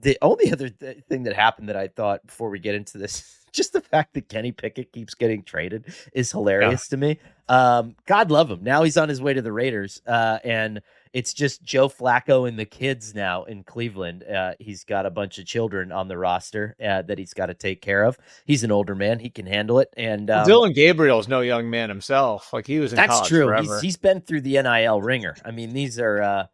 The only other thing that happened that I thought before we get into this, just the fact that Kenny Pickett keeps getting traded is Yeah. hilarious to me. God love him. Now he's on his way to the Raiders, and it's just Joe Flacco and the kids now in Cleveland. He's got a bunch of children on the roster that he's got to take care of. He's an older man; he can handle it, and Well, Dillon Gabriel is no young man himself. Like, he was in that's college true. He's forever. he's been through the NIL ringer. I mean, these are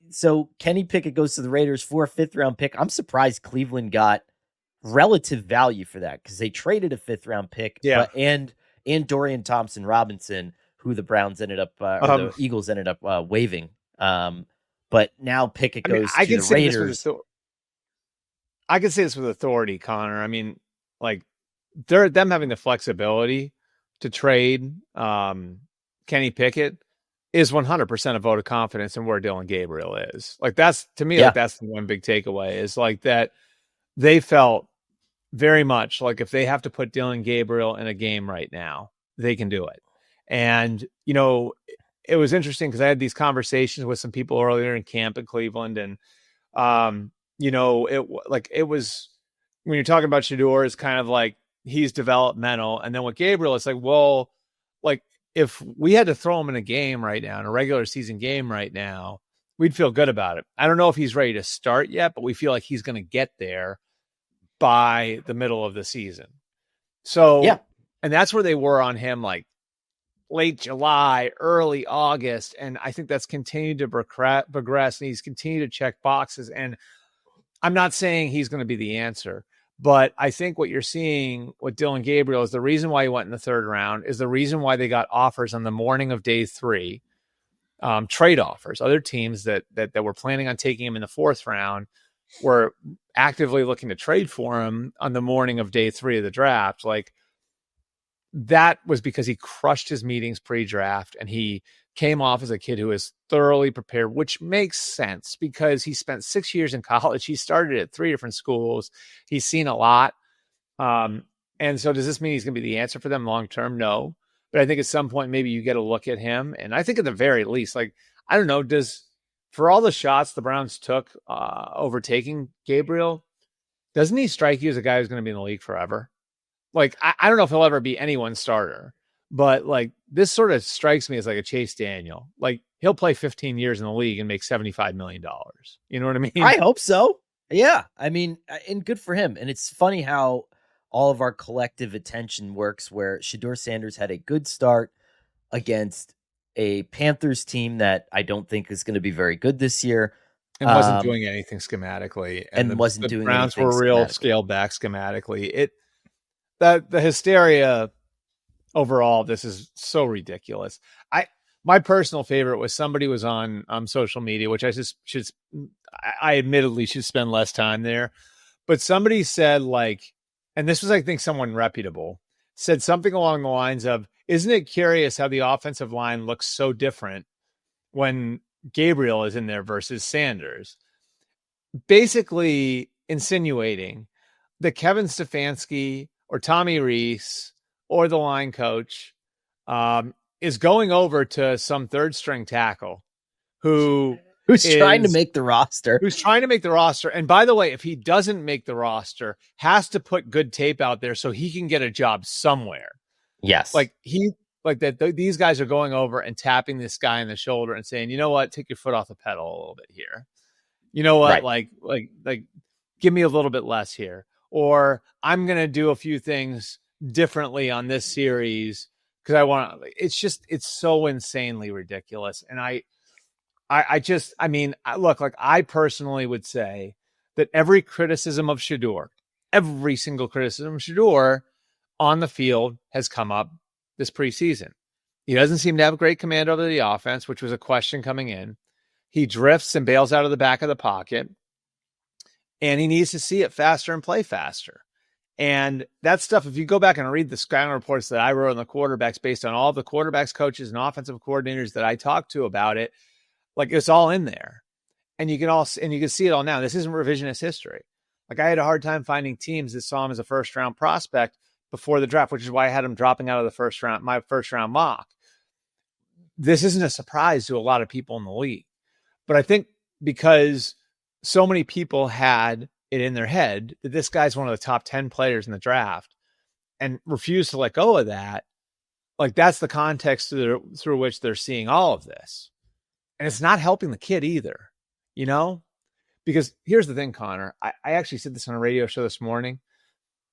so Kenny Pickett goes to the Raiders for a 5th-round pick. I'm surprised Cleveland got relative value for that because they traded a 5th-round pick, Yeah. and Dorian Thompson Robinson, who the Browns ended up or Um, the Eagles ended up waiving. But now Pickett I mean, goes I to can the say this Raiders. I can say this with authority, Connor. I mean, like, they're them having the flexibility to trade Kenny Pickett is 100% a vote of confidence in where Dillon Gabriel is. Like, that's, to me, like, Yeah, that's the one big takeaway is like that they felt very much like if they have to put Dillon Gabriel in a game right now, they can do it. And, it was interesting because I had these conversations with some people earlier in camp in Cleveland, and it was when you're talking about Shadur, it's kind of like he's developmental, and then with Gabriel, it's like, well, like, if we had to throw him in a game right now, in a regular season game right now, we'd feel good about it. I don't know if he's ready to start yet, but we feel like he's going to get there by the middle of the season. yeah. So, and that's where they were on him, like late July, early August. And I think that's continued to progress, and he's continued to check boxes. And I'm not saying he's going to be the answer, but I think what you're seeing with Dillon Gabriel is the reason why he went in the 3rd round is the reason why they got offers on the morning of day 3, trade offers. Other teams that were planning on taking him in the 4th round were actively looking to trade for him on the morning of day 3 of the draft. Like, that was because he crushed his meetings pre-draft, and he came off as a kid who is thoroughly prepared, which makes sense because he spent 6 years in college. He started at 3 different schools. He's seen a lot. And so does this mean he's going to be the answer for them long-term? No. But I think at some point, maybe you get a look at him. And I think at the very least, like, I don't know, for all the shots the Browns took overtaking Gabriel, doesn't he strike you as a guy who's going to be in the league forever? Like, I don't know if he'll ever be anyone's starter, but like, this sort of strikes me as like a Chase Daniel. Like, he'll play 15 years in the league and make $75 million. You know what I mean? I hope so. Yeah. I mean, and good for him. And it's funny how all of our collective attention works where Shadur Sanders had a good start against a Panthers team that I don't think is going to be very good this year. And wasn't doing anything schematically. And wasn't the doing Browns anything were real schematically. scaled back schematically. The hysteria overall, this is so ridiculous. My personal favorite was somebody was on social media, which I admittedly should spend less time there, but somebody said, like, and this was, I think, someone reputable, said something along the lines of, isn't it curious how the offensive line looks so different when Gabriel is in there versus Sanders? Basically insinuating that Kevin Stefanski or Tommy Reese or the line coach is going over to some 3rd-string tackle who's trying to make the roster. Who's trying to make the roster. And by the way, if he doesn't make the roster, has to put good tape out there so he can get a job somewhere. Yes. Like, these guys are going over and tapping this guy in the shoulder and saying, you know what, take your foot off the pedal a little bit here. You know what, right. like, give me a little bit less here. Or I'm going to do a few things differently on this series because I want to. It's so insanely ridiculous. And look, like, I personally would say that every criticism of Shadur, every single criticism of Shadur on the field has come up this preseason. He doesn't seem to have great command over the offense, which was a question coming in. He drifts and bails out of the back of the pocket, and he needs to see it faster and play faster. And that stuff, if you go back and read the scouting reports that I wrote on the quarterbacks based on all the quarterbacks, coaches, and offensive coordinators that I talked to about it, like, it's all in there. And you can see it all now. This isn't revisionist history. Like, I had a hard time finding teams that saw him as a 1st-round prospect before the draft, which is why I had him dropping out of the 1st round, my 1st-round mock. This isn't a surprise to a lot of people in the league. But I think because so many people had it in their head that this guy's one of the top 10 players in the draft and refuse to let go of that. Like, that's the context through which they're seeing all of this. And it's not helping the kid either, you know? Because here's the thing, Connor. I actually said this on a radio show this morning.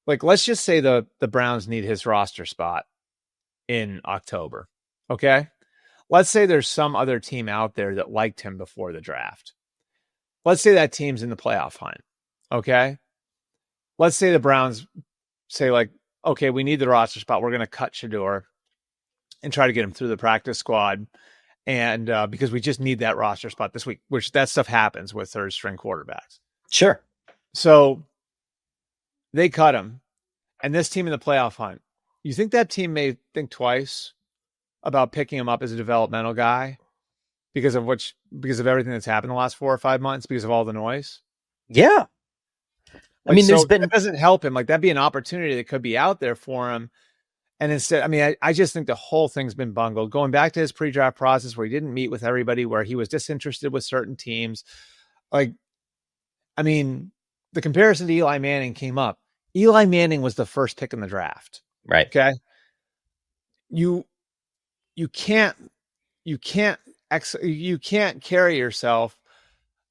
Like, let's just say the Browns need his roster spot in October. Okay. Let's say there's some other team out there that liked him before the draft. Let's say that team's in the playoff hunt. Okay. Let's say the Browns say, like, okay, we need the roster spot. We're going to cut Shadur and try to get him through the practice squad. And because we just need that roster spot this week, which that stuff happens with third string quarterbacks. Sure. So they cut him, and this team in the playoff hunt, you think that team may think twice about picking him up as a developmental guy because of everything that's happened the last 4 or 5 months, because of all the noise? Yeah. Like, I mean, so that doesn't help him. Like, that'd be an opportunity that could be out there for him. And instead, I mean, I just think the whole thing's been bungled. Going back to his pre-draft process where he didn't meet with everybody, where he was disinterested with certain teams. Like, I mean, the comparison to Eli Manning came up. Eli Manning was the first pick in the draft. Right. Okay. You can't carry yourself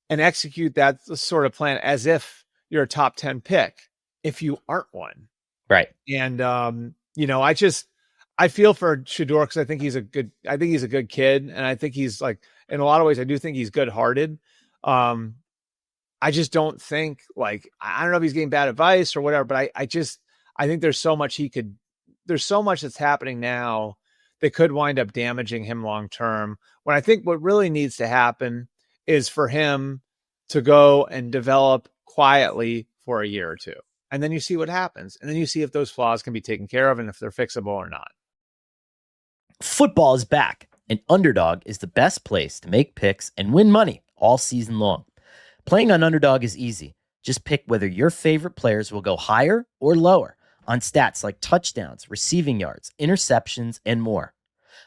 and execute that sort of plan as if you're a top 10 pick if you aren't one. Right. And, you know, I feel for Shadur because I think he's a good kid. And I think he's, like, in a lot of ways, I do think he's good hearted. I just don't think, like, I don't know if he's getting bad advice or whatever, but I think there's so much that's happening now that could wind up damaging him long term. When I think what really needs to happen is for him to go and develop quietly for a year or two. And then you see what happens. And then you see if those flaws can be taken care of and if they're fixable or not. Football is back, and Underdog is the best place to make picks and win money all season long. Playing on Underdog is easy. Just pick whether your favorite players will go higher or lower on stats like touchdowns, receiving yards, interceptions, and more.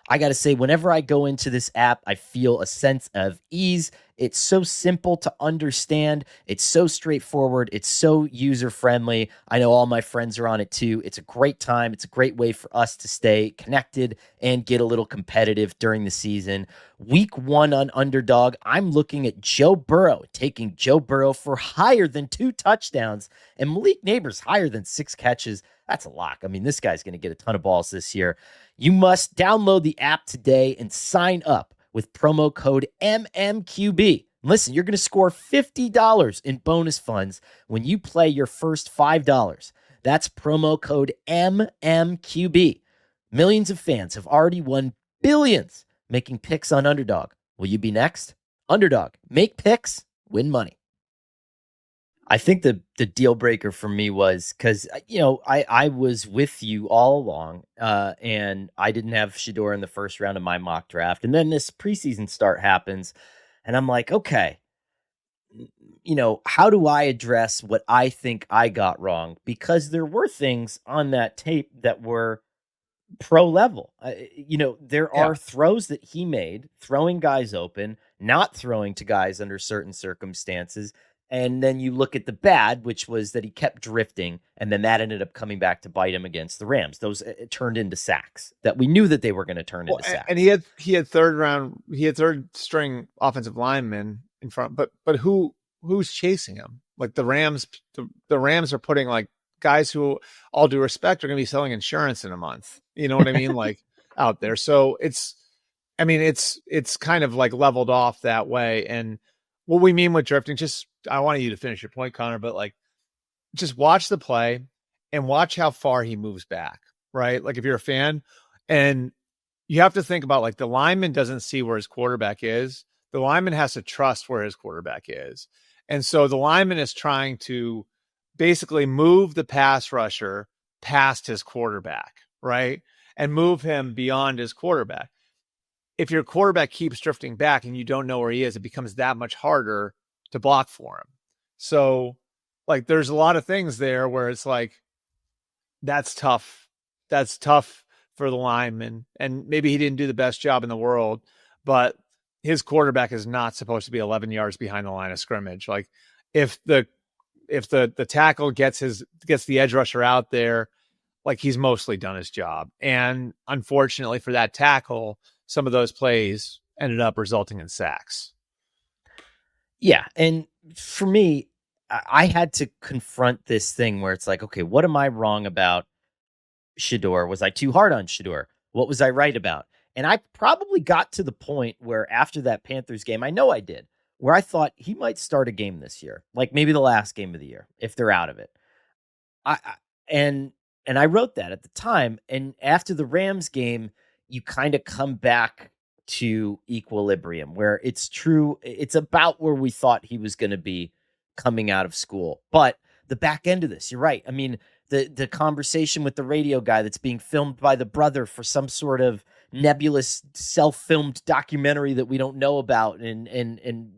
I got to say, whenever I go into this app, I feel a sense of ease. It's so simple to understand. It's so straightforward. It's so user-friendly. I know all my friends are on it too. It's a great time. It's a great way for us to stay connected and get a little competitive during the season. Week 1 on Underdog, I'm looking at Joe Burrow, taking Joe Burrow for higher than 2 touchdowns and Malik Neighbors higher than 6 catches. That's a lock. I mean, this guy's going to get a ton of balls this year. You must download the app today and sign up with promo code MMQB. Listen, you're going to score $50 in bonus funds when you play your first $5. That's promo code MMQB. Millions of fans have already won billions making picks on Underdog. Will you be next? Underdog. Make picks, win money. I think the deal breaker for me was because, you know, I was with you all along and I didn't have Shadur in the first round of my mock draft. And then this preseason start happens and I'm like, okay, you know, how do I address what I think I got wrong? Because there were things on that tape that were pro level. You know, there are throws that he made, throwing guys open, not throwing to guys under certain circumstances. And then you look at the bad, which was that he kept drifting, and then that ended up coming back to bite him against the Rams. Those it turned into sacks that we knew that they were going to turn into sacks. And he had third string offensive linemen in front, but who's chasing him? Like the Rams are putting, like, guys who, all due respect, are going to be selling insurance in a month. You know what I mean? Like, out there. So it's kind of like leveled off that way. And what we mean with drifting, I wanted you to finish your point, Connor, but, like, just watch the play and watch how far he moves back, right? Like, if you're a fan, and you have to think about, like, the lineman doesn't see where his quarterback is. The lineman has to trust where his quarterback is. And so the lineman is trying to basically move the pass rusher past his quarterback, right? And move him beyond his quarterback. If your quarterback keeps drifting back and you don't know where he is, it becomes that much harder to block for him. So, like, there's a lot of things there where it's like, that's tough. That's tough for the lineman. And maybe he didn't do the best job in the world, but his quarterback is not supposed to be 11 yards behind the line of scrimmage. Like if the tackle gets the edge rusher out there, like he's mostly done his job. And unfortunately for that tackle, some of those plays ended up resulting in sacks. Yeah. And for me, I had to confront this thing where it's like, okay, what am I wrong about Shadur? Was I too hard on Shadur? What was I right about? And I probably got to the point where after that Panthers game, I know I did, where I thought he might start a game this year, like maybe the last game of the year, if they're out of it. I and and I wrote that at the time. And after the Rams game, you kind of come back to equilibrium where it's true. It's about where we thought he was going to be coming out of school. But the back end of this, you're right. I mean, the conversation with the radio guy that's being filmed by the brother for some sort of nebulous self-filmed documentary that we don't know about, and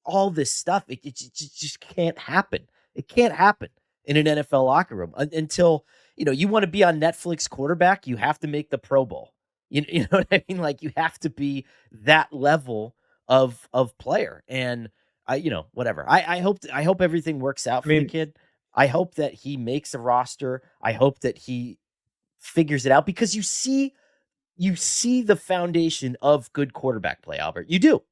all this stuff, it just can't happen. It can't happen in an NFL locker room until, you want to be on Netflix quarterback, you have to make the Pro Bowl. You know what I mean? Like, you have to be that level of player. And whatever. I hope everything works out for the kid. I hope that he makes a roster. I hope that he figures it out, because you see the foundation of good quarterback play, Albert. You do.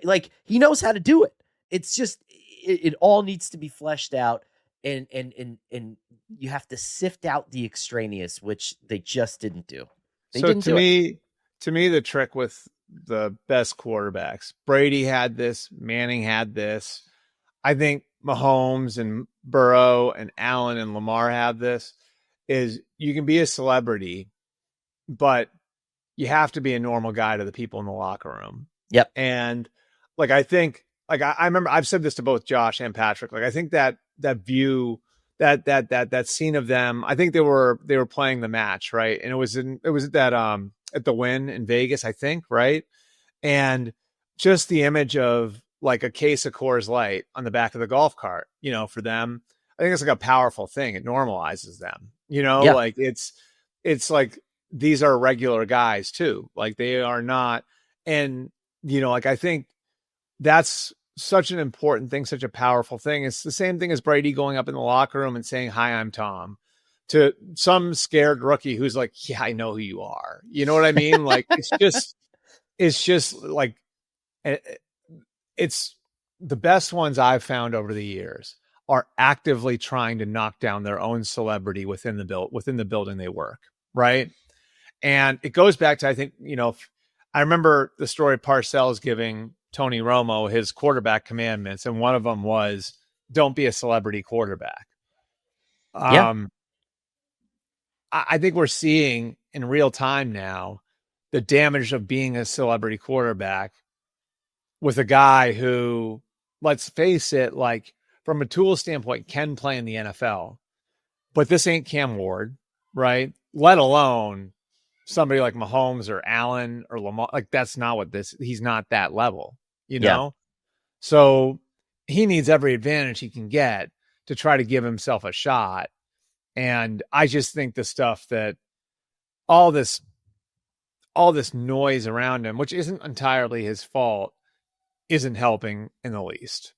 Like, he knows how to do it. It's just it all needs to be fleshed out, and you have to sift out the extraneous, which they just didn't do. To me, the trick with the best quarterbacks, Brady had this, Manning had this. I think Mahomes and Burrow and Allen and Lamar have this, is you can be a celebrity, but you have to be a normal guy to the people in the locker room. Yep. And like, I think, like, I remember I've said this to both Josh and Patrick. Like, I think that view, that scene of them, I think they were playing the match, right? And it was at that, at the Wynn in Vegas, I think, right? And just the image of like a case of Coors Light on the back of the golf cart, for them, I think it's like a powerful thing. It normalizes them, Yeah. like it's like, these are regular guys too. Like, they are not. And, like, I think that's such an important thing, such a powerful thing. It's the same thing as Brady going up in the locker room and saying, "Hi, I'm Tom," to some scared rookie who's like, "Yeah, I know who you are." You know what I mean? Like, it's just like, it's the best ones I've found over the years are actively trying to knock down their own celebrity within the building they work. Right. And it goes back to, I think, I remember the story Parcells giving Tony Romo his quarterback commandments, and one of them was, don't be a celebrity quarterback. Yeah. I think we're seeing in real time now the damage of being a celebrity quarterback with a guy who, let's face it, like, from a tool standpoint, can play in the NFL, but this ain't Cam Ward, right? Let alone somebody like Mahomes or Allen or Lamar. Like, that's not what he's not that level, Yeah. So he needs every advantage he can get to try to give himself a shot. And I just think the stuff that all this noise around him, which isn't entirely his fault, isn't helping in the least.